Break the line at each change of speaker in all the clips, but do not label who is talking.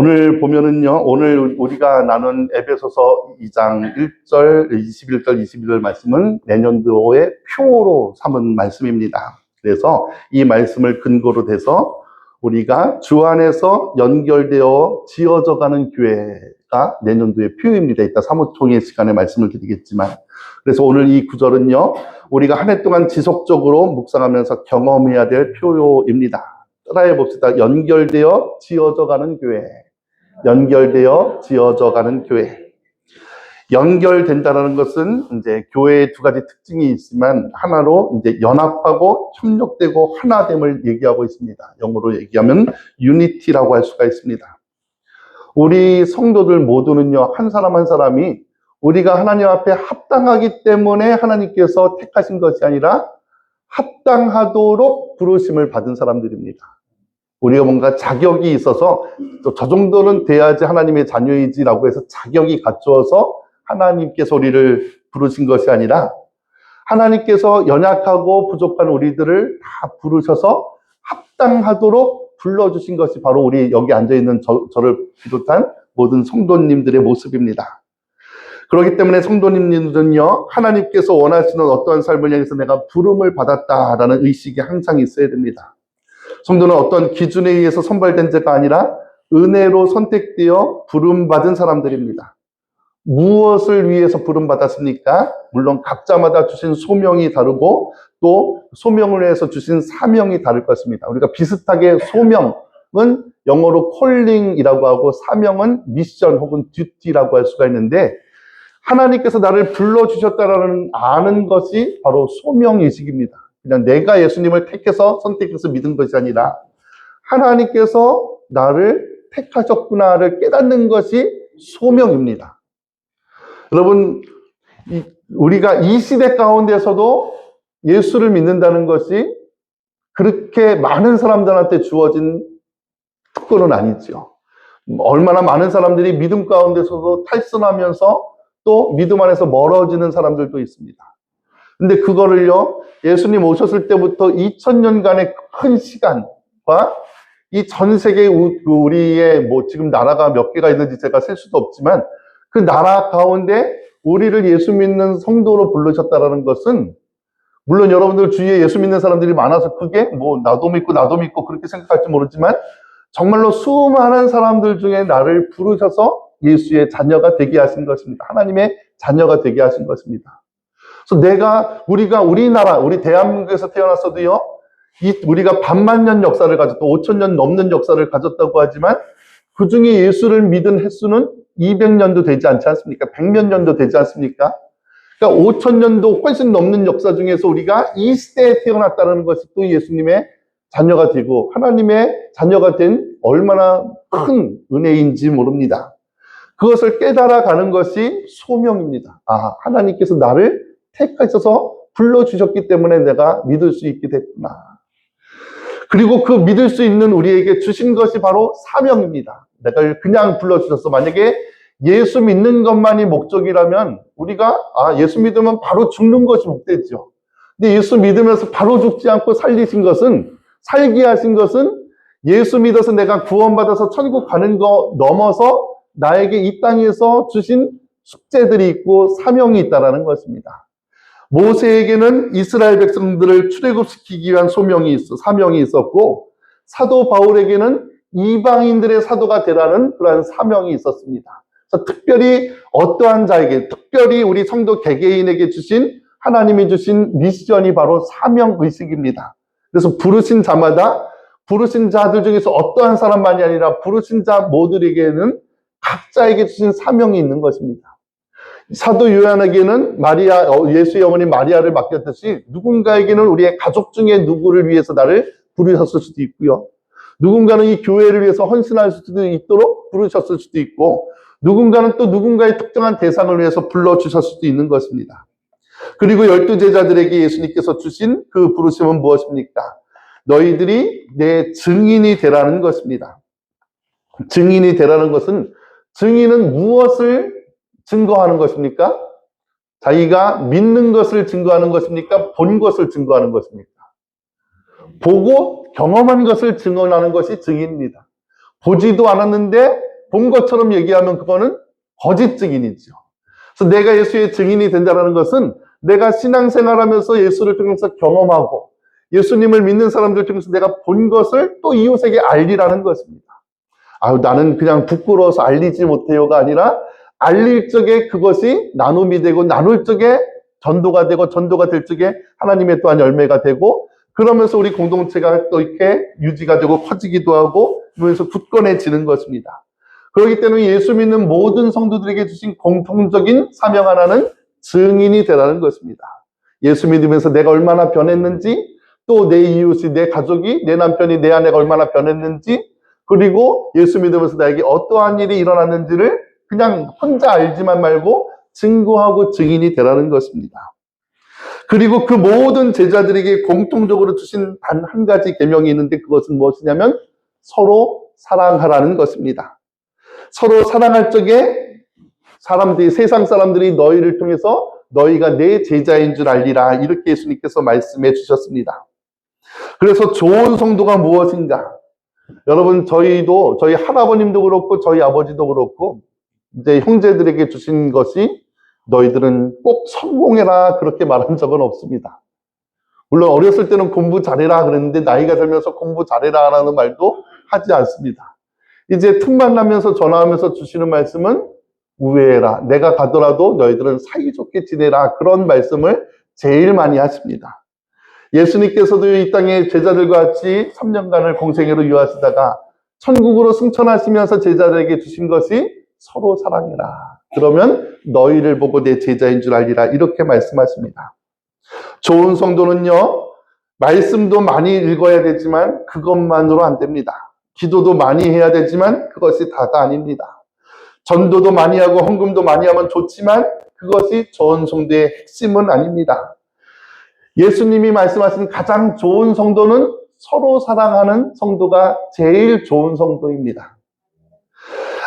오늘 보면은요, 오늘 우리가 나눈 에베소서 2장 1절, 21절, 22절 말씀은 내년도의 표로 삼은 말씀입니다. 그래서 이 말씀을 근거로 해서 우리가 주 안에서 연결되어 지어져 가는 교회가 내년도의 표입니다. 이따 사무총회 시간에 말씀을 드리겠지만, 그래서 오늘 이 구절은요, 우리가 한 해 동안 지속적으로 묵상하면서 경험해야 될 표입니다. 따라해 봅시다. 연결되어 지어져 가는 교회. 연결되어 지어져 가는 교회. 연결된다는 것은 이제 교회의 두 가지 특징이 있지만 하나로 이제 연합하고 협력되고 하나됨을 얘기하고 있습니다. 영어로 얘기하면 유니티라고 할 수가 있습니다. 우리 성도들 모두는요, 한 사람 한 사람이 우리가 하나님 앞에 합당하기 때문에 하나님께서 택하신 것이 아니라 합당하도록 부르심을 받은 사람들입니다. 우리가 뭔가 자격이 있어서 또 저 정도는 돼야지 하나님의 자녀이지라고 해서 자격이 갖추어서 하나님께서 우리를 부르신 것이 아니라 하나님께서 연약하고 부족한 우리들을 다 부르셔서 합당하도록 불러주신 것이 바로 우리 여기 앉아있는 저를 비롯한 모든 성도님들의 모습입니다. 그렇기 때문에 성도님들은요, 하나님께서 원하시는 어떠한 삶을 향해서 내가 부름을 받았다라는 의식이 항상 있어야 됩니다. 성도는 어떤 기준에 의해서 선발된 자가 아니라 은혜로 선택되어 부름받은 사람들입니다. 무엇을 위해서 부름받았습니까? 물론 각자마다 주신 소명이 다르고 또 소명을 위해서 주신 사명이 다를 것입니다. 우리가 비슷하게 소명은 영어로 calling이라고 하고 사명은 미션 혹은 듀티라고 할 수가 있는데, 하나님께서 나를 불러주셨다는 아는 것이 바로 소명의식입니다. 그냥 내가 예수님을 택해서 선택해서 믿은 것이 아니라 하나님께서 나를 택하셨구나를 깨닫는 것이 소명입니다. 여러분, 우리가 이 시대 가운데서도 예수를 믿는다는 것이 그렇게 많은 사람들한테 주어진 특권은 아니죠. 얼마나 많은 사람들이 믿음 가운데서도 탈선하면서 또 믿음 안에서 멀어지는 사람들도 있습니다. 근데 그거를요, 예수님 오셨을 때부터 2000년간의 큰 시간과 이 전 세계 우리의 지금 나라가 몇 개가 있는지 제가 셀 수도 없지만 그 나라 가운데 우리를 예수 믿는 성도로 부르셨다라는 것은, 물론 여러분들 주위에 예수 믿는 사람들이 많아서 그게 나도 믿고 그렇게 생각할지 모르지만 정말로 수많은 사람들 중에 나를 부르셔서 예수의 자녀가 되게 하신 것입니다. 하나님의 자녀가 되게 하신 것입니다. 그래서 우리나라, 우리 대한민국에서 태어났어도요, 우리가 반만년 역사를 가졌고 5000년 넘는 역사를 가졌다고 하지만 그 중에 예수를 믿은 횟수는 200년도 되지 않지 않습니까? 100몇 년도 되지 않습니까? 그러니까 5000년도 훨씬 넘는 역사 중에서 우리가 이 시대에 태어났다는 것이 또 예수님의 자녀가 되고 하나님의 자녀가 된 얼마나 큰 은혜인지 모릅니다. 그것을 깨달아가는 것이 소명입니다. 아, 하나님께서 나를 택하셔서 불러주셨기 때문에 내가 믿을 수 있게 됐구나. 그리고 그 믿을 수 있는 우리에게 주신 것이 바로 사명입니다. 내가 그냥 불러주셨어. 만약에 예수 믿는 것만이 목적이라면 우리가 예수 믿으면 바로 죽는 것이 목적이죠. 근데 예수 믿으면서 바로 죽지 않고 살게 하신 것은 예수 믿어서 내가 구원받아서 천국 가는 거 넘어서 나에게 이 땅에서 주신 숙제들이 있고 사명이 있다는 것입니다. 모세에게는 이스라엘 백성들을 출애굽시키기 위한 사명이 있었고, 사도 바울에게는 이방인들의 사도가 되라는 그러한 사명이 있었습니다. 그래서 특별히 어떠한 자에게, 특별히 우리 성도 개개인에게 주신 하나님이 주신 미션이 바로 사명의식입니다. 그래서 부르신 자들 중에서 어떠한 사람만이 아니라 부르신 자 모두에게는 각자에게 주신 사명이 있는 것입니다. 사도 요한에게는 예수의 어머니 마리아를 맡겼듯이 누군가에게는 우리의 가족 중에 누구를 위해서 나를 부르셨을 수도 있고요. 누군가는 이 교회를 위해서 헌신할 수도 있도록 부르셨을 수도 있고, 누군가는 또 누군가의 특정한 대상을 위해서 불러주셨을 수도 있는 것입니다. 그리고 12제자들에게 예수님께서 주신 그 부르심은 무엇입니까? 너희들이 내 증인이 되라는 것입니다. 증인이 되라는 것은, 증인은 무엇을 증거하는 것입니까? 자기가 믿는 것을 증거하는 것입니까? 본 것을 증거하는 것입니까? 보고 경험한 것을 증언하는 것이 증인입니다. 보지도 않았는데 본 것처럼 얘기하면 그거는 거짓 증인이죠. 그래서 내가 예수의 증인이 된다는 것은 내가 신앙생활하면서 예수를 통해서 경험하고 예수님을 믿는 사람들 중에서 내가 본 것을 또 이웃에게 알리라는 것입니다. 아유, 나는 그냥 부끄러워서 알리지 못해요가 아니라 알릴 적에 그것이 나눔이 되고 나눌 적에 전도가 되고 전도가 될 적에 하나님의 또한 열매가 되고 그러면서 우리 공동체가 또 이렇게 유지가 되고 커지기도 하고 그러면서 굳건해지는 것입니다. 그렇기 때문에 예수 믿는 모든 성도들에게 주신 공통적인 사명 하나는 증인이 되라는 것입니다. 예수 믿으면서 내가 얼마나 변했는지 또 내 이웃이 내 가족이 내 남편이 내 아내가 얼마나 변했는지 그리고 예수 믿으면서 나에게 어떠한 일이 일어났는지를 그냥 혼자 알지만 말고 증거하고 증인이 되라는 것입니다. 그리고 그 모든 제자들에게 공통적으로 주신 단 한 가지 계명이 있는데 그것은 무엇이냐면 서로 사랑하라는 것입니다. 서로 사랑할 적에 세상 사람들이 너희를 통해서 너희가 내 제자인 줄 알리라 이렇게 예수님께서 말씀해 주셨습니다. 그래서 좋은 성도가 무엇인가? 여러분 저희 할아버님도 그렇고 저희 아버지도 그렇고 이제 형제들에게 주신 것이 너희들은 꼭 성공해라 그렇게 말한 적은 없습니다. 물론 어렸을 때는 공부 잘해라 그랬는데 나이가 들면서 공부 잘해라 라는 말도 하지 않습니다. 이제 틈만 나면서 전화하면서 주시는 말씀은 우애해라. 내가 가더라도 너희들은 사이좋게 지내라. 그런 말씀을 제일 많이 하십니다. 예수님께서도 이 땅에 제자들과 같이 3년간을 공생애로 유하시다가 천국으로 승천하시면서 제자들에게 주신 것이 서로 사랑해라. 그러면 너희를 보고 내 제자인 줄 알리라. 이렇게 말씀하십니다. 좋은 성도는요, 말씀도 많이 읽어야 되지만 그것만으로 안 됩니다. 기도도 많이 해야 되지만 그것이 다가 아닙니다. 전도도 많이 하고 헌금도 많이 하면 좋지만 그것이 좋은 성도의 핵심은 아닙니다. 예수님이 말씀하신 가장 좋은 성도는 서로 사랑하는 성도가 제일 좋은 성도입니다.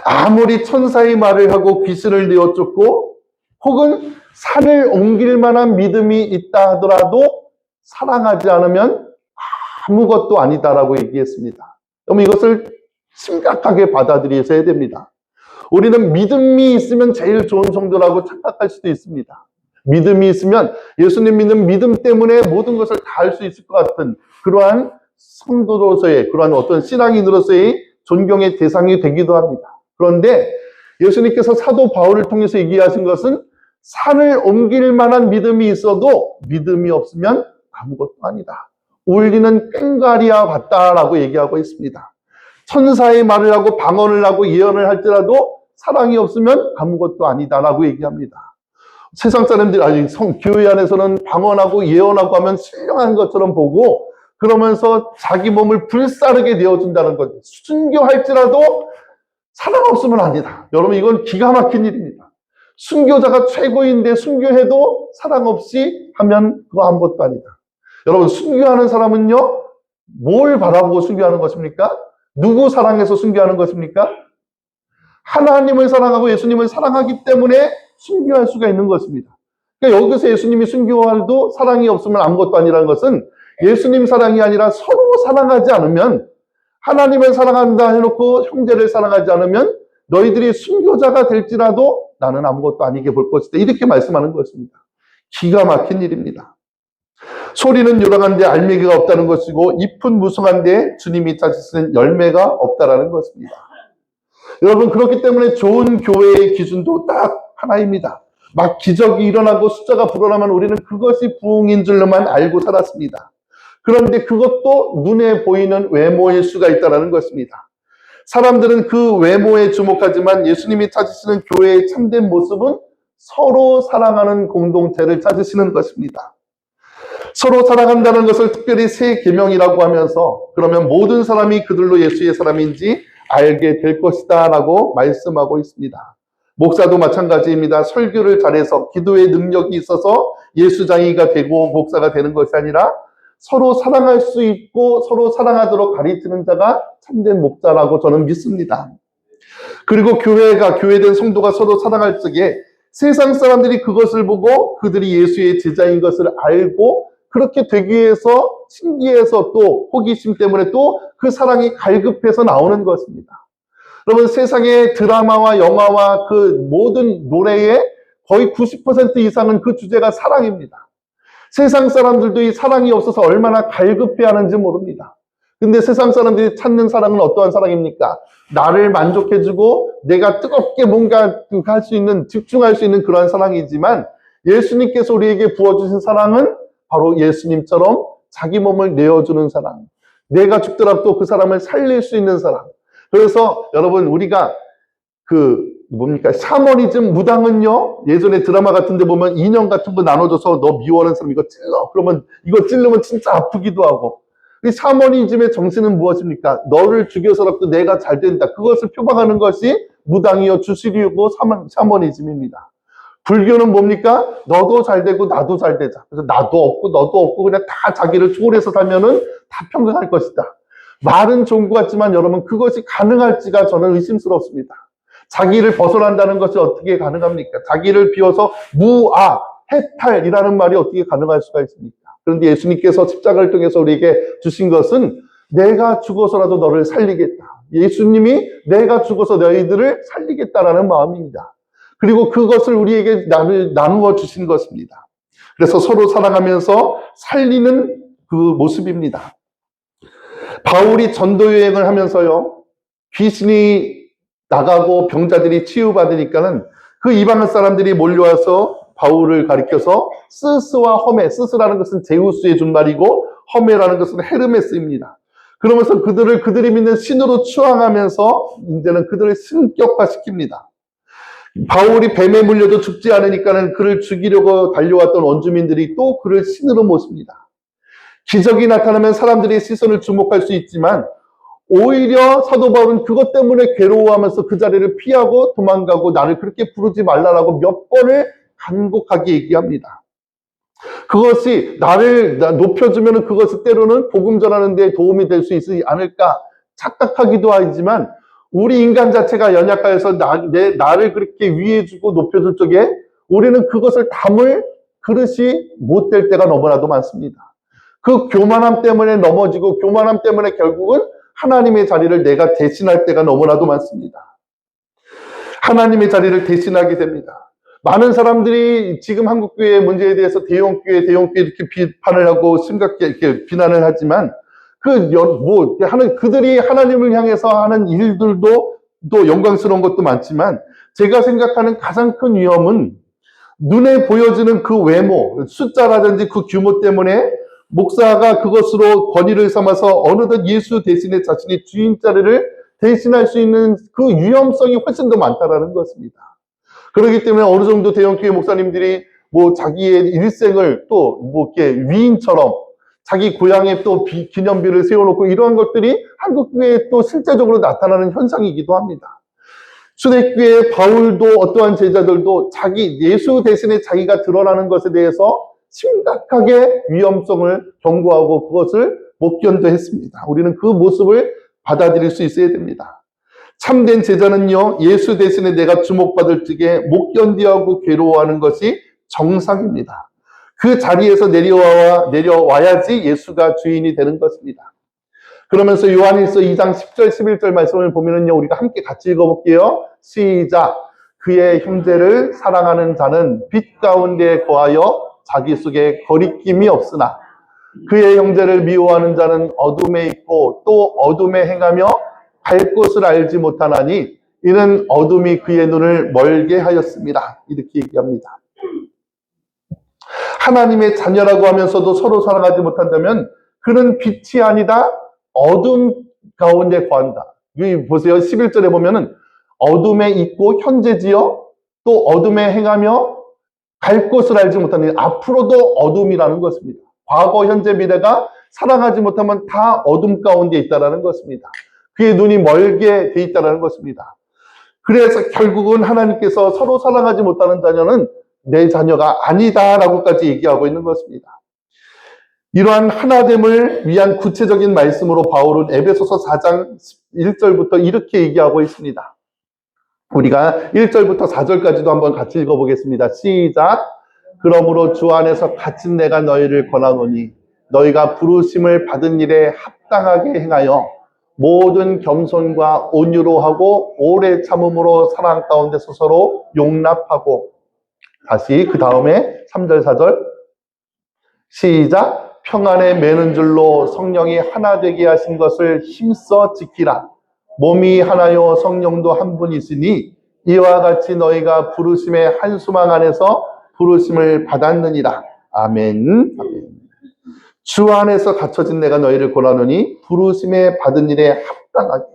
아무리 천사의 말을 하고 귀신을 내어 쫓고 혹은 산을 옮길 만한 믿음이 있다 하더라도 사랑하지 않으면 아무것도 아니다라고 얘기했습니다. 그럼 이것을 심각하게 받아들여야 됩니다. 우리는 믿음이 있으면 제일 좋은 성도라고 착각할 수도 있습니다. 믿음이 있으면 예수님 믿는 믿음 때문에 모든 것을 다 할 수 있을 것 같은 그러한 성도로서의 그러한 어떤 신앙인으로서의 존경의 대상이 되기도 합니다. 그런데 예수님께서 사도 바울을 통해서 얘기하신 것은 산을 옮길 만한 믿음이 있어도 믿음이 없으면 아무것도 아니다. 울리는 꽹과리와 같다라고 얘기하고 있습니다. 천사의 말을 하고 방언을 하고 예언을 할지라도 사랑이 없으면 아무것도 아니다라고 얘기합니다. 세상 사람들이 교회 안에서는 방언하고 예언하고 하면 신령한 것처럼 보고 그러면서 자기 몸을 불사르게 내어준다는 거죠. 순교할지라도 사랑 없으면 아니다. 여러분 이건 기가 막힌 일입니다. 순교자가 최고인데 순교해도 사랑 없이 하면 그거 아무것도 아니다. 여러분 순교하는 사람은요 뭘 바라보고 순교하는 것입니까? 누구 사랑해서 순교하는 것입니까? 하나님을 사랑하고 예수님을 사랑하기 때문에 순교할 수가 있는 것입니다. 그러니까 여기서 예수님이 순교해도 사랑이 없으면 아무것도 아니라는 것은 예수님 사랑이 아니라 서로 사랑하지 않으면 하나님을 사랑한다 해놓고 형제를 사랑하지 않으면 너희들이 순교자가 될지라도 나는 아무것도 아니게 볼 것이다. 이렇게 말씀하는 것입니다. 기가 막힌 일입니다. 소리는 요란한데 알맹이가 없다는 것이고 잎은 무성한데 주님이 찾으시는 열매가 없다라는 것입니다. 여러분 그렇기 때문에 좋은 교회의 기준도 딱 하나입니다. 막 기적이 일어나고 숫자가 불어나면 우리는 그것이 부흥인 줄로만 알고 살았습니다. 그런데 그것도 눈에 보이는 외모일 수가 있다는 것입니다. 사람들은 그 외모에 주목하지만 예수님이 찾으시는 교회의 참된 모습은 서로 사랑하는 공동체를 찾으시는 것입니다. 서로 사랑한다는 것을 특별히 새 계명이라고 하면서 그러면 모든 사람이 그들로 예수의 사람인지 알게 될 것이다 라고 말씀하고 있습니다. 목사도 마찬가지입니다. 설교를 잘해서 기도의 능력이 있어서 예수장이가 되고 목사가 되는 것이 아니라 서로 사랑할 수 있고 서로 사랑하도록 가르치는 자가 참된 목사라고 저는 믿습니다. 그리고 교회된 성도가 서로 사랑할 적에 세상 사람들이 그것을 보고 그들이 예수의 제자인 것을 알고 그렇게 되기 위해서 신기해서 또 호기심 때문에 또 그 사랑이 갈급해서 나오는 것입니다. 여러분, 세상의 드라마와 영화와 그 모든 노래의 거의 90% 이상은 그 주제가 사랑입니다. 세상 사람들도 이 사랑이 없어서 얼마나 갈급해하는지 모릅니다. 근데 세상 사람들이 찾는 사랑은 어떠한 사랑입니까? 나를 만족해주고 내가 뜨겁게 뭔가 할 수 있는, 집중할 수 있는 그러한 사랑이지만, 예수님께서 우리에게 부어주신 사랑은 바로 예수님처럼 자기 몸을 내어주는 사랑, 내가 죽더라도 그 사람을 살릴 수 있는 사랑. 그래서 여러분, 우리가 샤머니즘 무당은요, 예전에 드라마 같은 데 보면 인형 같은 거 나눠줘서 너 미워하는 사람 이거 찔러. 그러면 이거 찔르면 진짜 아프기도 하고. 이 샤머니즘의 정신은 무엇입니까? 너를 죽여서라도 내가 잘 된다. 그것을 표방하는 것이 무당이요 주술이고 샤머니즘입니다. 불교는 뭡니까? 너도 잘 되고 나도 잘 되자. 그래서 나도 없고 너도 없고 그냥 다 자기를 초월해서 살면은 다 평등할 것이다. 말은 좋은 것 같지만 여러분, 그것이 가능할지가 저는 의심스럽습니다. 자기를 벗어난다는 것이 어떻게 가능합니까? 자기를 비워서 무아, 해탈이라는 말이 어떻게 가능할 수가 있습니까? 그런데 예수님께서 십자가를 통해서 우리에게 주신 것은 내가 죽어서라도 너를 살리겠다. 예수님이 내가 죽어서 너희들을 살리겠다라는 마음입니다. 그리고 그것을 우리에게 나누어 주신 것입니다. 그래서 서로 사랑하면서 살리는 그 모습입니다. 바울이 전도 여행을 하면서요, 귀신이 나가고 병자들이 치유받으니까는 그 이방인 사람들이 몰려와서 바울을 가리켜서 스스와 허메, 스스라는 것은 제우스의 준말이고 허메라는 것은 헤르메스입니다. 그러면서 그들이 믿는 신으로 추앙하면서 이제는 그들을 신격화시킵니다. 바울이 뱀에 물려도 죽지 않으니까는 그를 죽이려고 달려왔던 원주민들이 또 그를 신으로 모십니다. 기적이 나타나면 사람들이 시선을 주목할 수 있지만 오히려 사도 바울은 그것 때문에 괴로워하면서 그 자리를 피하고 도망가고 나를 그렇게 부르지 말라라고 몇 번을 간곡하게 얘기합니다. 그것이 나를 높여주면 그것이 때로는 복음 전하는 데 도움이 될 수 있지 않을까 착각하기도 하지만, 우리 인간 자체가 연약하여서 나를 그렇게 위해주고 높여줄 적에 우리는 그것을 담을 그릇이 못 될 때가 너무나도 많습니다. 그 교만함 때문에 넘어지고 교만함 때문에 결국은 하나님의 자리를 내가 대신할 때가 너무나도 많습니다. 하나님의 자리를 대신하게 됩니다. 많은 사람들이 지금 한국교회의 문제에 대해서 대형교회 이렇게 비판을 하고 심각하게 이렇게 비난을 하지만 그들이 하나님을 향해서 하는 일들도 또 영광스러운 것도 많지만, 제가 생각하는 가장 큰 위험은 눈에 보여지는 그 외모, 숫자라든지 그 규모 때문에 목사가 그것으로 권위를 삼아서 어느덧 예수 대신에 자신이 주인 자리를 대신할 수 있는 그 위험성이 훨씬 더 많다라는 것입니다. 그렇기 때문에 어느 정도 대형교회 목사님들이 자기의 일생을 이렇게 위인처럼 자기 고향에 기념비를 세워놓고 이러한 것들이 한국교회에 또 실제적으로 나타나는 현상이기도 합니다. 초대교회 바울도 어떠한 제자들도 예수 대신에 자기가 드러나는 것에 대해서 심각하게 위험성을 경고하고 그것을 못 견뎌했습니다. 우리는 그 모습을 받아들일 수 있어야 됩니다. 참된 제자는요, 예수 대신에 내가 주목받을 적에 못 견디하고 괴로워하는 것이 정상입니다. 그 자리에서 내려와야지 예수가 주인이 되는 것입니다. 그러면서 요한일서 2장 10절 11절 말씀을 보면은요, 우리가 함께 같이 읽어볼게요. 시작. 그의 형제를 사랑하는 자는 빛 가운데 거하여 자기 속에 거리낌이 없으나 그의 형제를 미워하는 자는 어둠에 있고 또 어둠에 행하며 갈 곳을 알지 못하나니 이는 어둠이 그의 눈을 멀게 하였습니다. 이렇게 얘기합니다. 하나님의 자녀라고 하면서도 서로 사랑하지 못한다면 그는 빛이 아니다 어둠 가운데 거한다. 여기 보세요. 11절에 보면은 어둠에 있고 현재지요 또 어둠에 행하며 갈 곳을 알지 못하니 앞으로도 어둠이라는 것입니다. 과거, 현재, 미래가 사랑하지 못하면 다 어둠 가운데 있다는 것입니다. 그의 눈이 멀게 돼 있다는 것입니다. 그래서 결국은 하나님께서 서로 사랑하지 못하는 자녀는 내 자녀가 아니다라고까지 얘기하고 있는 것입니다. 이러한 하나됨을 위한 구체적인 말씀으로 바울은 에베소서 4장 1절부터 이렇게 얘기하고 있습니다. 우리가 1절부터 4절까지도 한번 같이 읽어보겠습니다. 시작. 그러므로 주 안에서 갇힌 내가 너희를 권하노니 너희가 부르심을 받은 일에 합당하게 행하여 모든 겸손과 온유로 하고 오래 참음으로 사랑 가운데서 서로 용납하고. 다시 그 다음에 3절 4절 시작. 평안에 매는 줄로 성령이 하나 되게 하신 것을 힘써 지키라. 몸이 하나요 성령도 한 분이시니 이와 같이 너희가 부르심의 한 소망 안에서 부르심을 받았느니라. 아멘. 아멘. 주 안에서 갇혀진 내가 너희를 권하노니 부르심에 받은 일에 합당하게.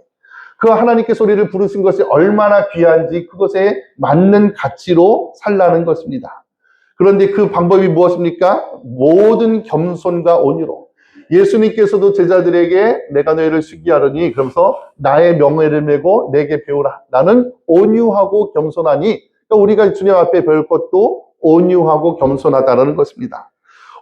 그 하나님께서 우리를 부르신 것이 얼마나 귀한지 그것에 맞는 가치로 살라는 것입니다. 그런데 그 방법이 무엇입니까? 모든 겸손과 온유로. 예수님께서도 제자들에게 내가 너희를 시기하려니 그러면서 나의 명예를 메고 내게 배우라. 나는 온유하고 겸손하니. 그러니까 우리가 주님 앞에 배울 것도 온유하고 겸손하다는 것입니다.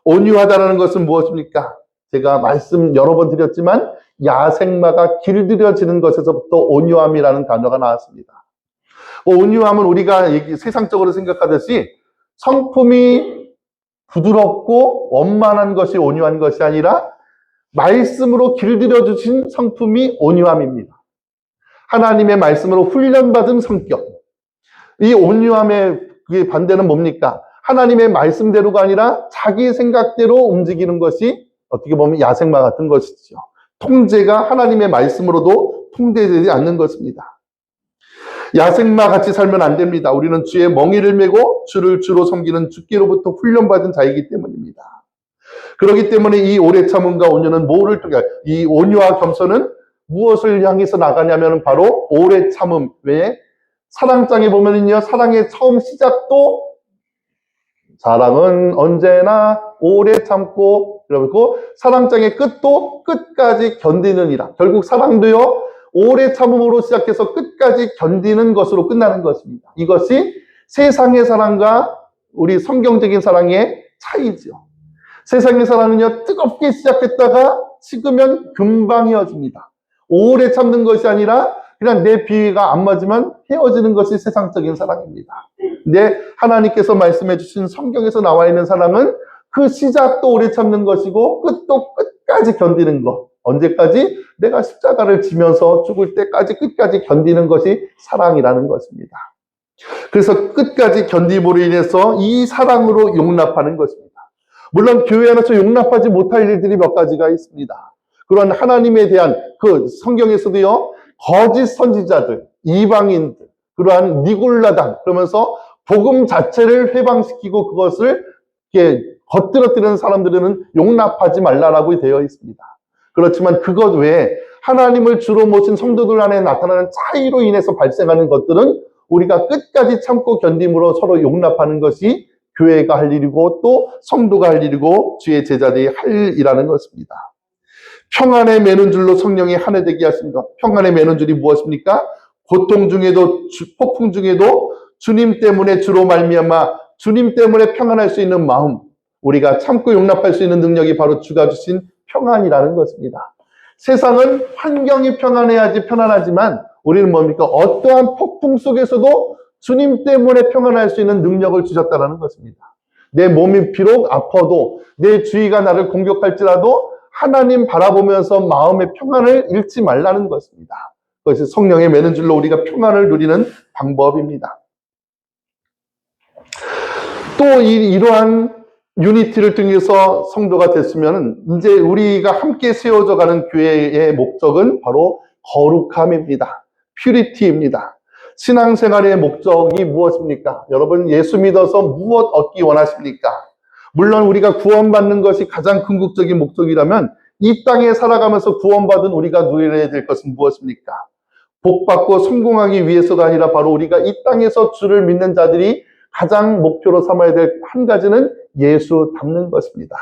온유하다는 것은 무엇입니까? 제가 말씀 여러 번 드렸지만 야생마가 길들여지는 것에서부터 온유함이라는 단어가 나왔습니다. 온유함은 우리가 세상적으로 생각하듯이 성품이 부드럽고 원만한 것이 온유한 것이 아니라 말씀으로 길들여 주신 성품이 온유함입니다. 하나님의 말씀으로 훈련받은 성격. 이 온유함의 반대는 뭡니까? 하나님의 말씀대로가 아니라 자기 생각대로 움직이는 것이 어떻게 보면 야생마 같은 것이죠. 통제가 하나님의 말씀으로도 통제되지 않는 것입니다. 야생마 같이 살면 안 됩니다. 우리는 주의 멍에를 메고 주를 주로 섬기는 주께로부터 훈련받은 자이기 때문입니다. 그렇기 때문에 이 오래 참음과 온유는 뭐를 통해, 이 온유와 겸손은 무엇을 향해서 나가냐면 바로 오래 참음. 왜? 사랑장에 보면은요, 사랑의 처음 시작도 사랑은 언제나 오래 참고, 그리고 사랑장의 끝도 끝까지 견디느니라. 결국 사랑도요, 오래 참음으로 시작해서 끝까지 견디는 것으로 끝나는 것입니다. 이것이 세상의 사랑과 우리 성경적인 사랑의 차이죠. 세상의 사랑은요, 뜨겁게 시작했다가 식으면 금방 헤어집니다. 오래 참는 것이 아니라 그냥 내 비위가 안 맞으면 헤어지는 것이 세상적인 사랑입니다. 근데 하나님께서 말씀해 주신 성경에서 나와 있는 사랑은 그 시작도 오래 참는 것이고 끝도 끝까지 견디는 것. 언제까지? 내가 십자가를 지면서 죽을 때까지 끝까지 견디는 것이 사랑이라는 것입니다. 그래서 끝까지 견딤으로 인해서 이 사랑으로 용납하는 것입니다. 물론 교회 안에서 용납하지 못할 일들이 몇 가지가 있습니다. 그런 하나님에 대한 그 성경에서도요, 거짓 선지자들, 이방인들, 그러한 니골라당, 그러면서 복음 자체를 회방시키고 그것을 이렇게 겉들어뜨리는 사람들은 용납하지 말라라고 되어 있습니다. 그렇지만 그것 외에 하나님을 주로 모신 성도들 안에 나타나는 차이로 인해서 발생하는 것들은 우리가 끝까지 참고 견딤으로 서로 용납하는 것이 교회가 할 일이고 또 성도가 할 일이고 주의 제자들이 할 일이라는 것입니다. 평안에 매는 줄로 성령이 하나 되게 하신 것. 평안에 매는 줄이 무엇입니까? 고통 중에도 폭풍 중에도 주님 때문에 주로 말미암아 주님 때문에 평안할 수 있는 마음, 우리가 참고 용납할 수 있는 능력이 바로 주가 주신 평안이라는 것입니다. 세상은 환경이 평안해야지 편안하지만 우리는 뭡니까? 어떠한 폭풍 속에서도 주님 때문에 평안할 수 있는 능력을 주셨다는 것입니다. 내 몸이 비록 아파도 내 주위가 나를 공격할지라도 하나님 바라보면서 마음의 평안을 잃지 말라는 것입니다. 그것이 성령의 매는 줄로 우리가 평안을 누리는 방법입니다. 또 이러한 유니티를 통해서 성도가 됐으면 이제 우리가 함께 세워져 가는 교회의 목적은 바로 거룩함입니다. 퓨리티입니다. 신앙생활의 목적이 무엇입니까? 여러분 예수 믿어서 무엇 얻기 원하십니까? 물론 우리가 구원받는 것이 가장 궁극적인 목적이라면 이 땅에 살아가면서 구원받은 우리가 누려야 될 것은 무엇입니까? 복받고 성공하기 위해서가 아니라 바로 우리가 이 땅에서 주를 믿는 자들이 가장 목표로 삼아야 될 한 가지는 예수 닮는 것입니다.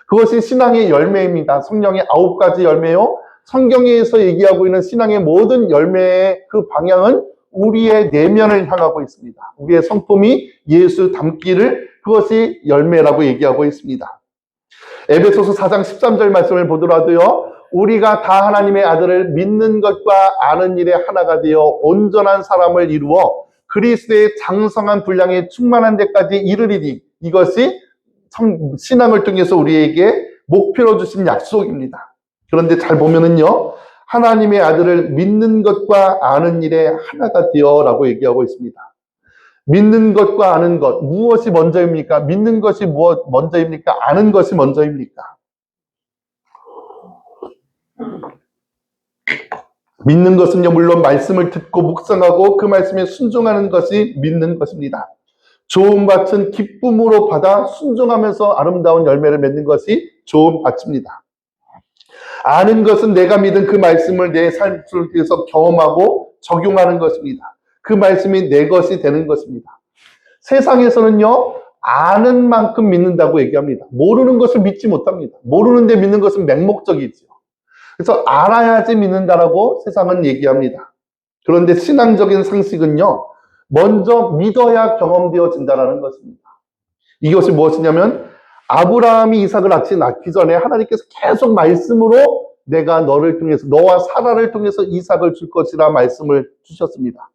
그것이 신앙의 열매입니다. 성령의 9가지 열매요. 성경에서 얘기하고 있는 신앙의 모든 열매의 그 방향은 우리의 내면을 향하고 있습니다. 우리의 성품이 예수 닮기를, 그것이 열매라고 얘기하고 있습니다. 에베소서 4장 13절 말씀을 보더라도요, 우리가 다 하나님의 아들을 믿는 것과 아는 일에 하나가 되어 온전한 사람을 이루어 그리스도의 장성한 분량에 충만한 데까지 이르리니, 이것이 신앙을 통해서 우리에게 목표로 주신 약속입니다. 그런데 잘 보면은요, 하나님의 아들을 믿는 것과 아는 일에 하나가 되어라고 얘기하고 있습니다. 믿는 것과 아는 것, 무엇이 먼저입니까? 믿는 것이 무엇 먼저입니까? 아는 것이 먼저입니까? 믿는 것은요, 물론 말씀을 듣고 묵상하고 그 말씀에 순종하는 것이 믿는 것입니다. 좋은 밭은 기쁨으로 받아 순종하면서 아름다운 열매를 맺는 것이 좋은 밭입니다. 아는 것은 내가 믿은 그 말씀을 내 삶 속에서 경험하고 적용하는 것입니다. 그 말씀이 내 것이 되는 것입니다. 세상에서는요, 아는 만큼 믿는다고 얘기합니다. 모르는 것을 믿지 못합니다. 모르는데 믿는 것은 맹목적이죠. 그래서 알아야지 믿는다라고 세상은 얘기합니다. 그런데 신앙적인 상식은요, 먼저 믿어야 경험되어진다는 것입니다. 이것이 무엇이냐면 아브라함이 이삭을 낳기 전에 하나님께서 계속 말씀으로 내가 너를 통해서, 너와 사라를 통해서 이삭을 줄 것이라 말씀을 주셨습니다.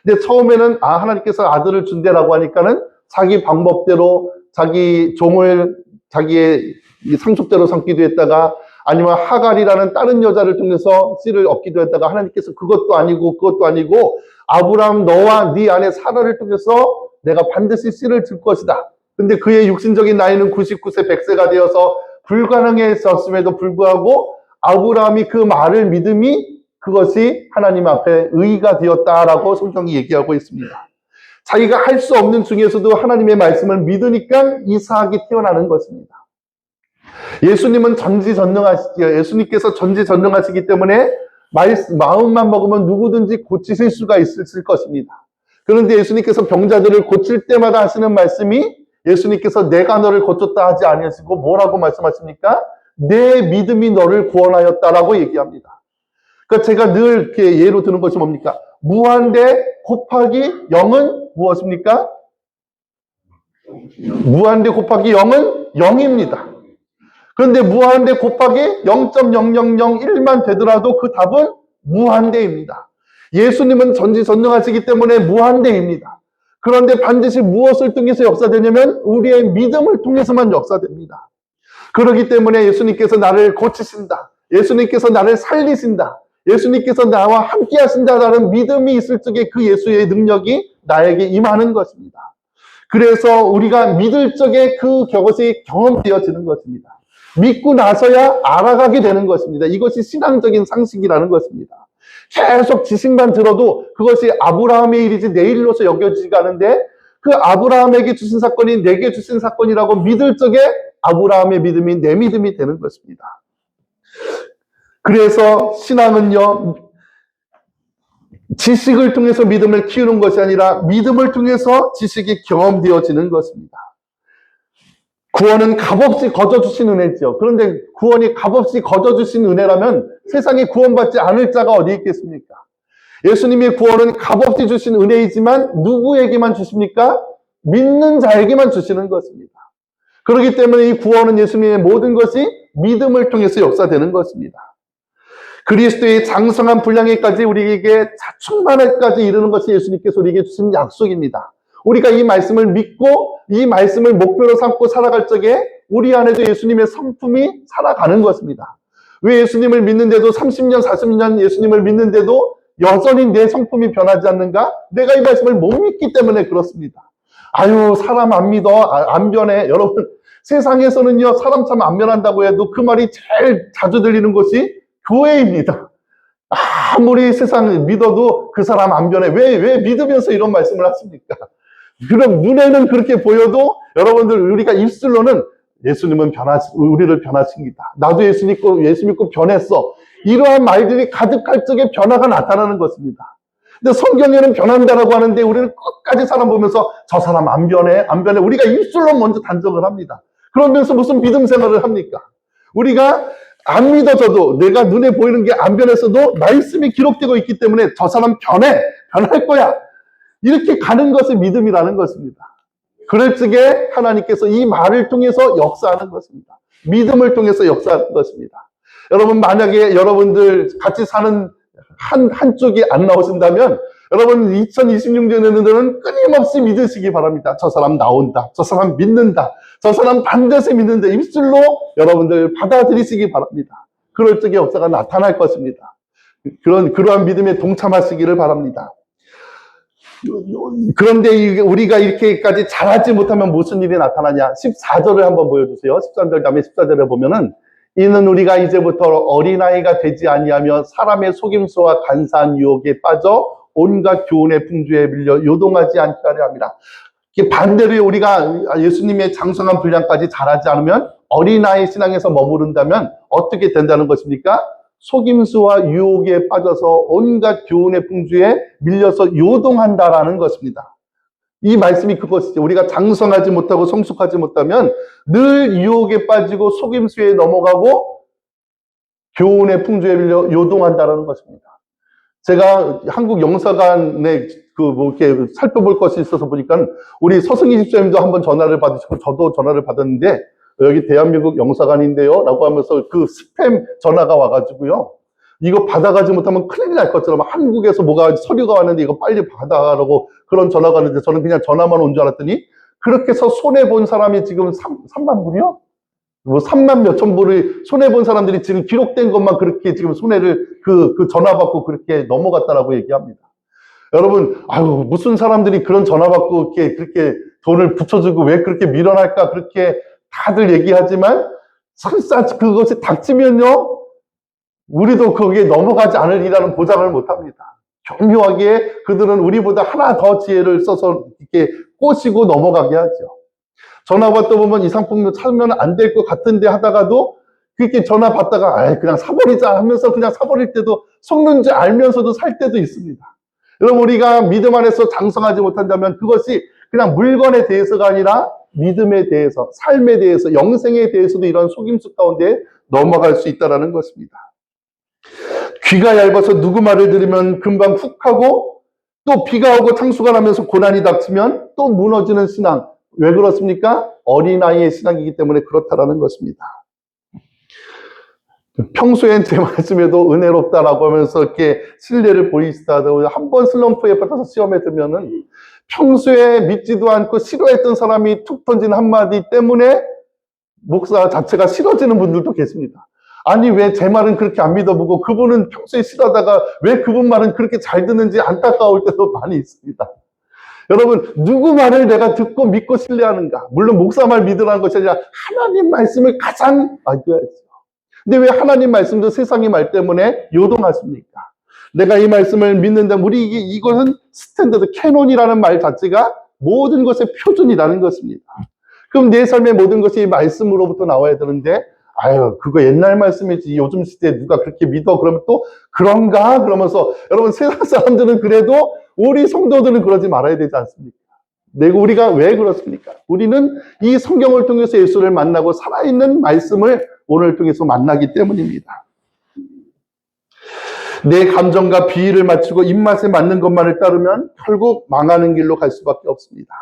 근데 처음에는 하나님께서 아들을 준대라고 하니까는 자기 방법대로 자기 종을 자기의 상속대로 삼기도 했다가, 아니면 하갈이라는 다른 여자를 통해서 씨를 얻기도 했다가, 하나님께서 그것도 아니고 아브라함 너와 네 아내 사라를 통해서 내가 반드시 씨를 줄 것이다. 근데 그의 육신적인 나이는 99세 100세가 되어서 불가능해졌음에도 불구하고 아브라함이 그 말을 믿음이 그것이 하나님 앞에 의가 되었다라고 성경이 얘기하고 있습니다. 자기가 할 수 없는 중에서도 하나님의 말씀을 믿으니까 이삭이 태어나는 것입니다. 예수님은 전지전능하시지요. 예수님께서 전지전능하시기 때문에 마음만 먹으면 누구든지 고치실 수가 있을 것입니다. 그런데 예수님께서 병자들을 고칠 때마다 하시는 말씀이, 예수님께서 내가 너를 고쳤다 하지 아니하시고 뭐라고 말씀하십니까? 내 믿음이 너를 구원하였다라고 얘기합니다. 그러니까 제가 늘 이렇게 예로 드는 것이 뭡니까? 무한대 곱하기 0은 무엇입니까? 무한대 곱하기 0은 0입니다. 그런데 무한대 곱하기 0.0001만 되더라도 그 답은 무한대입니다. 예수님은 전지전능하시기 때문에 무한대입니다. 그런데 반드시 무엇을 통해서 역사되냐면 우리의 믿음을 통해서만 역사됩니다. 그렇기 때문에 예수님께서 나를 고치신다, 예수님께서 나를 살리신다, 예수님께서 나와 함께 하신다라는 믿음이 있을 적에 그 예수의 능력이 나에게 임하는 것입니다. 그래서 우리가 믿을 적에 그것이 경험되어지는 것입니다. 믿고 나서야 알아가게 되는 것입니다. 이것이 신앙적인 상식이라는 것입니다. 계속 지식만 들어도 그것이 아브라함의 일이지 내 일로서 여겨지지가 않은데, 그 아브라함에게 주신 사건이 내게 주신 사건이라고 믿을 적에 아브라함의 믿음이 내 믿음이 되는 것입니다. 그래서 신앙은요, 지식을 통해서 믿음을 키우는 것이 아니라 믿음을 통해서 지식이 경험되어지는 것입니다. 구원은 값없이 거저주신 은혜죠. 그런데 구원이 값없이 거저주신 은혜라면 세상에 구원받지 않을 자가 어디 있겠습니까? 예수님의 구원은 값없이 주신 은혜이지만 누구에게만 주십니까? 믿는 자에게만 주시는 것입니다. 그렇기 때문에 이 구원은 예수님의 모든 것이 믿음을 통해서 역사되는 것입니다. 그리스도의 장성한 분량에까지 우리에게 자충만에까지 이르는 것이 예수님께서 우리에게 주신 약속입니다. 우리가 이 말씀을 믿고 이 말씀을 목표로 삼고 살아갈 적에 우리 안에도 예수님의 성품이 살아가는 것입니다. 왜 예수님을 믿는데도 30년, 40년 예수님을 믿는데도 여전히 내 성품이 변하지 않는가? 내가 이 말씀을 못 믿기 때문에 그렇습니다. 아유, 사람 안 믿어, 안 변해. 여러분, 세상에서는요, 사람 참 안 변한다고 해도 그 말이 제일 자주 들리는 것이 교회입니다. 아무리 세상을 믿어도 그 사람 안 변해. 왜 믿으면서 이런 말씀을 하십니까? 그럼 눈에는 그렇게 보여도 여러분들, 우리가 입술로는 예수님은 우리를 변하십니다. 나도 예수 믿고 변했어. 이러한 말들이 가득할 적에 변화가 나타나는 것입니다. 근데 성경에는 변한다라고 하는데 우리는 끝까지 사람 보면서 저 사람 안 변해. 우리가 입술로 먼저 단정을 합니다. 그러면서 무슨 믿음 생활을 합니까? 우리가 안 믿어져도, 내가 눈에 보이는 게 안 변했어도 말씀이 기록되고 있기 때문에 저 사람 변할 거야. 이렇게 가는 것이 믿음이라는 것입니다. 그럴 적에 하나님께서 이 말을 통해서 역사하는 것입니다. 믿음을 통해서 역사하는 것입니다. 여러분, 만약에 여러분들 같이 사는 한쪽이 안 나오신다면 여러분 2026년에는 끊임없이 믿으시기 바랍니다. 저 사람 나온다. 저 사람 믿는다. 저 사람 반드시 믿는다. 입술로 여러분들 받아들이시기 바랍니다. 그럴 적에 역사가 나타날 것입니다. 그러한 믿음에 동참하시기를 바랍니다. 그런데 우리가 이렇게까지 잘하지 못하면 무슨 일이 나타나냐? 14절을 한번 보여주세요. 13절 다음에 14절에 보면은 이는 우리가 이제부터 어린아이가 되지 아니하며 사람의 속임수와 간사한 유혹에 빠져 온갖 교훈의 풍조에 밀려 요동하지 않게 하려 합니다. 반대로 우리가 예수님의 장성한 분량까지 잘하지 않으면 어린아이 신앙에서 머무른다면 어떻게 된다는 것입니까? 속임수와 유혹에 빠져서 온갖 교훈의 풍조에 밀려서 요동한다라는 것입니다. 이 말씀이 그것이죠. 우리가 장성하지 못하고 성숙하지 못하면 늘 유혹에 빠지고 속임수에 넘어가고 교훈의 풍조에 밀려 요동한다라는 것입니다. 제가 한국 영사관에 이렇게 살펴볼 것이 있어서 보니까 우리 서승희 집사님도 한번 전화를 받으시고 저도 전화를 받았는데 여기 대한민국 영사관인데요 라고 하면서 그 스팸 전화가 와가지고요. 이거 받아가지 못하면 큰일 날 것처럼 한국에서 뭐가 서류가 왔는데 이거 빨리 받아가라고 그런 전화가 왔는데 저는 그냥 전화만 온 줄 알았더니 그렇게 해서 손해본 사람이 지금 3만 분이요? 뭐 3만 몇천 불을 손해본 사람들이 지금 기록된 것만 그렇게 지금 손해를 그 전화 받고 그렇게 넘어갔다라고 얘기합니다. 여러분, 아유, 무슨 사람들이 그런 전화 받고 그렇게 돈을 붙여주고 왜 그렇게 밀어날까 그렇게 다들 얘기하지만 설사 그것이 닥치면요, 우리도 거기에 넘어가지 않으리라는 보장을 못 합니다. 교묘하게 그들은 우리보다 하나 더 지혜를 써서 이렇게 꼬시고 넘어가게 하죠. 전화 받다 보면 이 상품 사면 안 될 것 같은데 하다가도 그렇게 전화 받다가 그냥 사버리자 하면서 그냥 사버릴 때도 속는지 알면서도 살 때도 있습니다. 여러분, 우리가 믿음 안에서 장성하지 못한다면 그것이 그냥 물건에 대해서가 아니라 믿음에 대해서, 삶에 대해서, 영생에 대해서도 이런 속임수 가운데 넘어갈 수 있다는 것입니다. 귀가 얇아서 누구 말을 들으면 금방 훅 하고 또 비가 오고 창수가 나면서 고난이 닥치면 또 무너지는 신앙. 왜 그렇습니까? 어린아이의 신앙이기 때문에 그렇다라는 것입니다. 평소엔 제 말씀에도 은혜롭다라고 하면서 이렇게 신뢰를 보이시다 하고 한번 슬럼프에 빠져서 시험에 들면은 평소에 믿지도 않고 싫어했던 사람이 툭 던진 한마디 때문에 목사 자체가 싫어지는 분들도 계십니다. 아니, 왜 제 말은 그렇게 안 믿어보고 그분은 평소에 싫어하다가 왜 그분 말은 그렇게 잘 듣는지 안타까울 때도 많이 있습니다. 여러분, 누구 말을 내가 듣고 믿고 신뢰하는가? 물론 목사 말 믿으라는 것이 아니라 하나님 말씀을 가장 믿어야죠. 근데 왜 하나님 말씀도 세상의 말 때문에 요동하십니까? 내가 이 말씀을 믿는다. 우리 이것은 스탠더드, 캐논이라는 말 자체가 모든 것의 표준이라는 것입니다. 그럼 내 삶의 모든 것이 말씀으로부터 나와야 되는데 그거 옛날 말씀이지 요즘 시대에 누가 그렇게 믿어? 그러면 또 그런가? 그러면서 여러분, 세상 사람들은 그래도 우리 성도들은 그러지 말아야 되지 않습니까? 우리가 왜 그렇습니까? 우리는 이 성경을 통해서 예수를 만나고 살아있는 말씀을 오늘 통해서 만나기 때문입니다. 내 감정과 비위를 맞추고 입맛에 맞는 것만을 따르면 결국 망하는 길로 갈 수밖에 없습니다.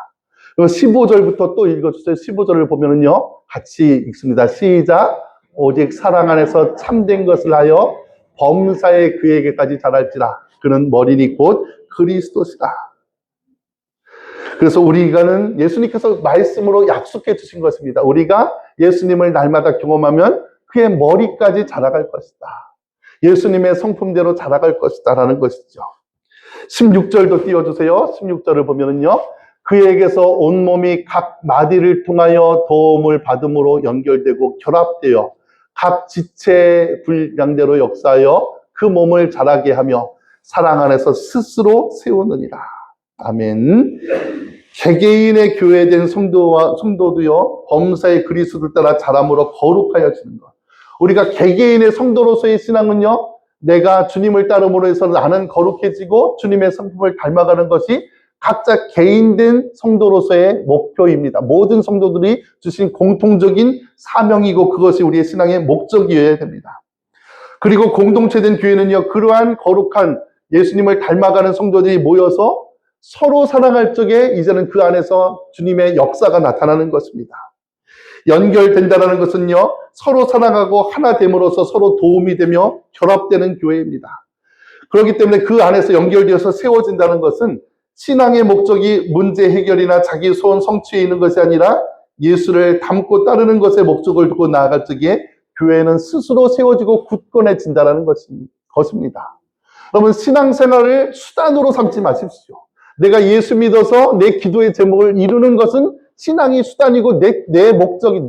15절부터 또 읽어주세요. 15절을 보면은요, 같이 읽습니다. 시작. 오직 사랑 안에서 참된 것을 하여 범사에 그에게까지 자랄지라. 그는 머리니 곧 그리스도시다. 그래서 우리가는 예수님께서 말씀으로 약속해 주신 것입니다. 우리가 예수님을 날마다 경험하면 그의 머리까지 자라갈 것이다. 예수님의 성품대로 자라갈 것이다 라는 것이죠. 16절도 띄워주세요. 16절을 보면은요, 그에게서 온몸이 각 마디를 통하여 도움을 받음으로 연결되고 결합되어 각 지체 분량대로 역사하여 그 몸을 자라게 하며 사랑 안에서 스스로 세우느니라. 아멘. 개개인의 교회된 성도도요, 범사의 그리스도를 따라 자람으로 거룩하여지는 것. 우리가 개개인의 성도로서의 신앙은요, 내가 주님을 따름으로 해서 나는 거룩해지고 주님의 성품을 닮아가는 것이 각자 개인된 성도로서의 목표입니다. 모든 성도들이 주신 공통적인 사명이고 그것이 우리의 신앙의 목적이어야 됩니다. 그리고 공동체된 교회는요, 그러한 거룩한 예수님을 닮아가는 성도들이 모여서 서로 사랑할 적에 이제는 그 안에서 주님의 역사가 나타나는 것입니다. 연결된다는 것은요, 서로 사랑하고 하나 됨으로써 서로 도움이 되며 결합되는 교회입니다. 그렇기 때문에 그 안에서 연결되어서 세워진다는 것은 신앙의 목적이 문제 해결이나 자기 소원 성취에 있는 것이 아니라 예수를 닮고 따르는 것에 목적을 두고 나아갈 적에 교회는 스스로 세워지고 굳건해진다는 것입니다. 여러분, 신앙생활을 수단으로 삼지 마십시오. 내가 예수 믿어서 내 기도의 제목을 이루는 것은 신앙이 수단이고 내 목적이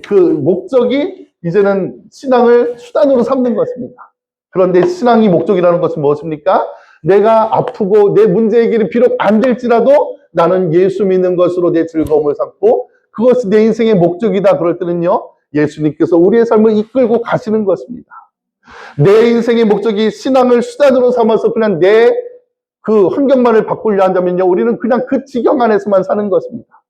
그 목적이 이제는 신앙을 수단으로 삼는 것입니다. 그런데 신앙이 목적이라는 것은 무엇입니까? 내가 아프고 내 문제 해결이 비록 안 될지라도 나는 예수 믿는 것으로 내 즐거움을 삼고 그것이 내 인생의 목적이다. 그럴 때는요, 예수님께서 우리의 삶을 이끌고 가시는 것입니다. 내 인생의 목적이 신앙을 수단으로 삼아서 그냥 내 그 환경만을 바꾸려 한다면요, 우리는 그냥 그 지경 안에서만 사는 것입니다.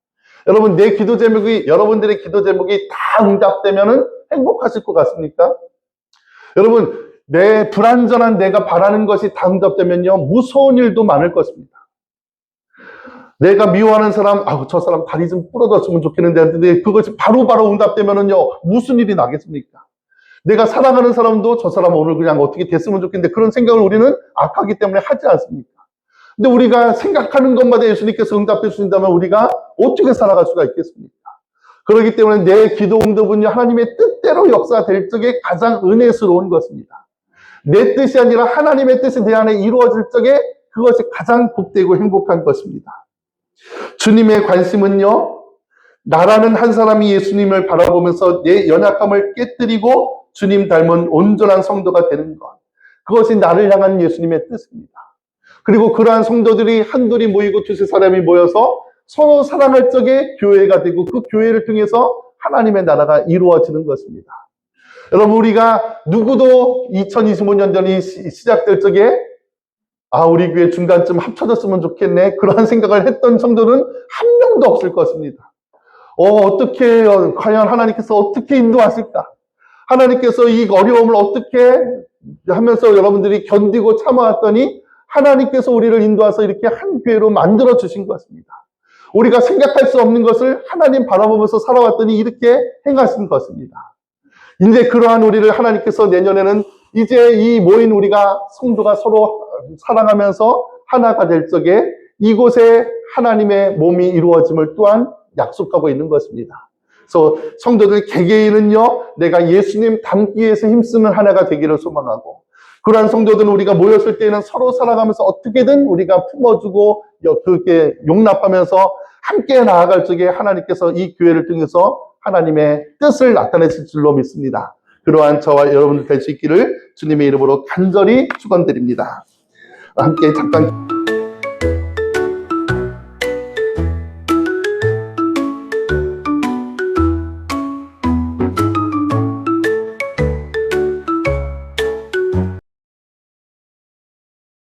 여러분, 내 기도 제목이, 여러분들의 기도 제목이 다 응답되면은 행복하실 것 같습니까? 여러분, 내 불완전한 내가 바라는 것이 다 응답되면요, 무서운 일도 많을 것입니다. 내가 미워하는 사람, 저 사람 다리 좀 부러졌으면 좋겠는데, 근데 그것이 바로바로 응답되면은요, 무슨 일이 나겠습니까? 내가 사랑하는 사람도 저 사람 오늘 그냥 어떻게 됐으면 좋겠는데, 그런 생각을 우리는 악하기 때문에 하지 않습니까? 근데 우리가 생각하는 것마다 예수님께서 응답해 주신다면 우리가 어떻게 살아갈 수가 있겠습니까? 그렇기 때문에 내 기도 응답은요, 하나님의 뜻대로 역사될 적에 가장 은혜스러운 것입니다. 내 뜻이 아니라 하나님의 뜻이 내 안에 이루어질 적에 그것이 가장 복되고 행복한 것입니다. 주님의 관심은요, 나라는 한 사람이 예수님을 바라보면서 내 연약함을 깨뜨리고 주님 닮은 온전한 성도가 되는 것. 그것이 나를 향한 예수님의 뜻입니다. 그리고 그러한 성도들이 한둘이 모이고 두세 사람이 모여서 서로 사랑할 적에 교회가 되고 그 교회를 통해서 하나님의 나라가 이루어지는 것입니다. 여러분, 우리가 누구도 2025년전이 시작될 적에 우리 교회 중간쯤 합쳐졌으면 좋겠네, 그러한 생각을 했던 성도는 한 명도 없을 것입니다. 어떻게, 과연 하나님께서 어떻게 인도하실까? 하나님께서 이 어려움을 어떻게 하면서 여러분들이 견디고 참아왔더니 하나님께서 우리를 인도해서 이렇게 한 교회로 만들어 주신 것입니다. 우리가 생각할 수 없는 것을 하나님 바라보면서 살아왔더니 이렇게 행하신 것입니다. 이제 그러한 우리를 하나님께서 내년에는 이제 이 모인 우리가 성도가 서로 사랑하면서 하나가 될 적에 이곳에 하나님의 몸이 이루어짐을 또한 약속하고 있는 것입니다. 그래서 성도들 개개인은요, 내가 예수님 닮기 위해서 힘쓰는 하나가 되기를 소망하고, 그러한 성도들은 우리가 모였을 때는 서로 살아가면서 어떻게든 우리가 품어주고 그렇게 용납하면서 함께 나아갈 적에 하나님께서 이 교회를 통해서 하나님의 뜻을 나타내실 줄로 믿습니다. 그러한 저와 여러분들 될 수 있기를 주님의 이름으로 간절히 축원드립니다. 함께 잠깐